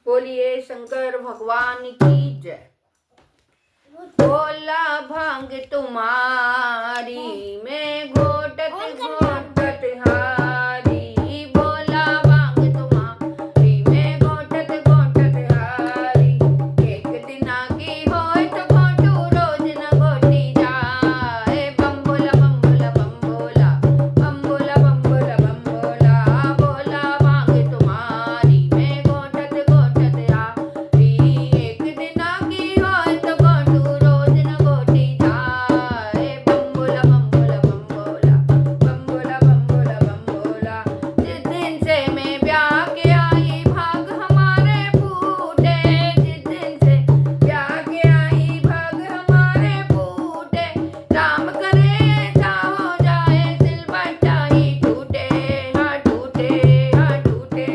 बोलिए शंकर भगवान की जय। बोला भांग तुम्हारी मैं घोटत घोटत हारी, बोला भांग तुम्हारी मैं घोटत घोटत हारी। एक दिना की होय तो घोटू रोज न घोटी जाए। बम्बोला बम्बोला बम्बोला बम्बोला बम्बोला बम्बोला, बोला भांग तुम्हारी मैं घोटत घोटत हारी। एक दिना की होय तो घोटू रोज न घोटी जाए। बम्बोला बम्बोला बम्बोला बम्बोला बम्बोला बम्बोला, जिस दिन से मैं ब्याह के आई भाग हमारे फूटे। जिस दिन से ब्याह के आई भाग हमारे फूटे। राम करे ऐसा हो जाए सिलबट्टा ही टूटे, हाँ टूटे हाँ टूटे।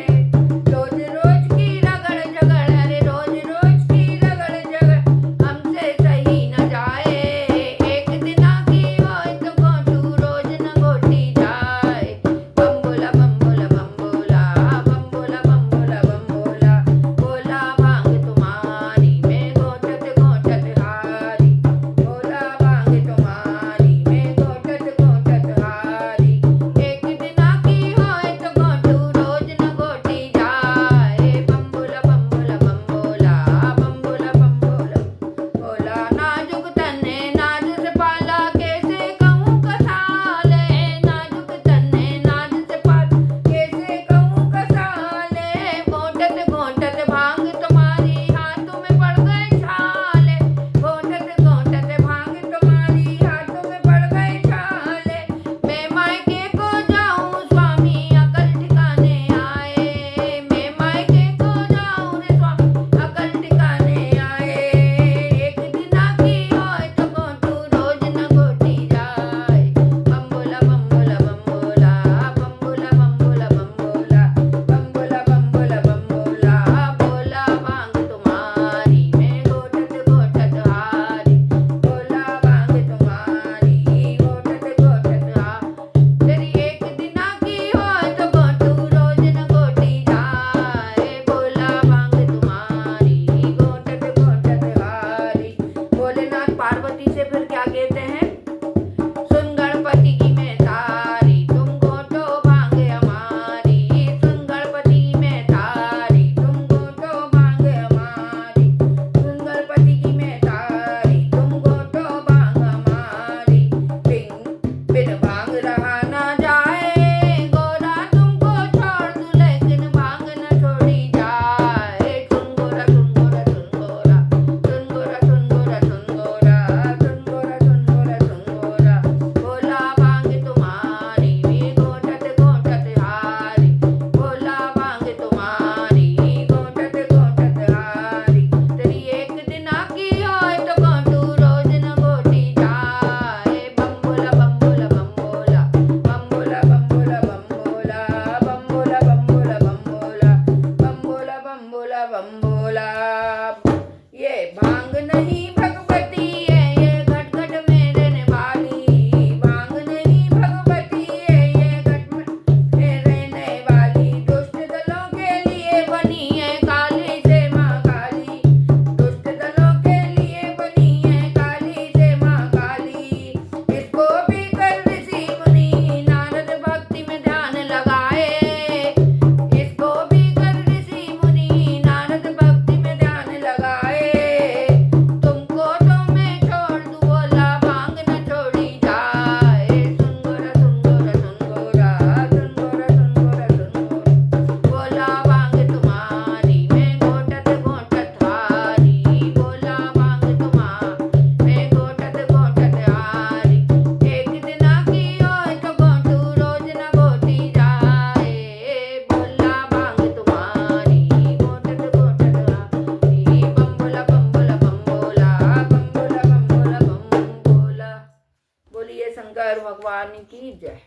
रोज रोज की रगड़ झगड़, अरे रोज रोज की रगड़ झगड़ हमसे सही न जाए। एक दिना की होय तो घोटू रोज न घोटी जाए। बम्बोला बम्बोला बम्बोला बम्बोला बम्बोला बम्बोला, बोला भांग तुम्हारी मैं घोटत घोटत हारी। बोला भांग तुम्हारी मैं घोटत घोटत हारी। एक दिना की होय तो घोटू रोज न घोटी जाए। बम्बोला बम्बोला बम्बोला बम्बोला बम्बोला बोला, नाजुक तने नाज से पाला कैसे कहूँ कसाले। नाजुक तने नाज से पाला कैसे कहूँ कसाले। घोटत घोटत भांग तुम्हारी हाथों में पड़ गए छाले। घोटत घोटत भांग तुम्हारी हाथों में पड़ गए छाले। मैं मायके को जाऊँ स्वामी अकल ठिकाने आए। मैं मायके को जाऊँ रे स्वामी अकल ठिकाने आए। एक दिना की होय तो घोटू रोज न घोटी जाए। बम्बोला बम्बोला बम्बोला बम्बोला बम्बोला बम्बोला बम्बोला बम्बोला बम्बोला, बोला भांग तुम्हारी मैं घोटत घोटत हारी। बोला भांग तुम्हारी घोटत घोटत हारी। तेरी एक दिना की होय तो घोटू रोज न घोटी जाए। बोला भांग तुम्हारी घोटत घोटत हारी। भोलेनाथ पार्वती से फिर क्या कहते हैं? सुन गणपति की मैं तारी तुम घोटो भांग हमारी। सुन गणपति की मैं तारी तुम घोटो भांग हमारी। सुन गणपति की मैं तारी तुम घोटो भांग हमारी। बिन भांग रहा ना जाए गोरा तुमको छोड़ दूं लेकिन भांग न छोड़ी जाए। सुन गोरा सुन गोरा सुन गोरा सुन गोरा सुन गोरा सुन गोरा सुन गोरा सुन गोरा सुन गोरा, बोला भांग तुम्हारी मैं घोटत घोटत हारी। बोला भांग तुम्हारी घोटत घोटत हारी। तेरी एक दिना की होय तो घोटू रोज न घोटी जाए। बम्बोला बम्बोला बम्बोला बम्बोला बम्बोला बम्बोला बम्बोला बम्बोला बम्बोला बम्बोला बम्बोला बम्बोला। ये भांग नहीं भगवती है ये घट घट में रहने वाली। भांग नहीं भगवती है ये घट में रहने वाली। दुष्ट दलों के लिए बनी है काली से माँ काली। दुष्ट दलों के लिए बनी है काली से माँ काली। इसको भी कर ऋषि मुनि नारद भक्ति में ध्यान लगाए। इसको भी कर ऋषि मुनि नारद भक्ति में ध्यान लगाए। तुमको तो मैं छोड़ दूं बोला भांग न छोड़ी जाए। सुन गोरा सुन गोरा सुन गोरा सुन गोरा सुन गोरा सुन गोरा, बोला भांग तुम्हारी मैं घोटत घोटत हारी। बोला भांग तुम्हारी मैं घोटत घोटत हारी। एक दिना की होय तो घोटू रोज न घोटी जाए। बोला भांग तुम्हारी घोटत घोटत हारी। बम्बोला बम्बोला बम्बोला बम्बोला बम्बोला बम्बोला, बोलिए शंकर भगवान की जय।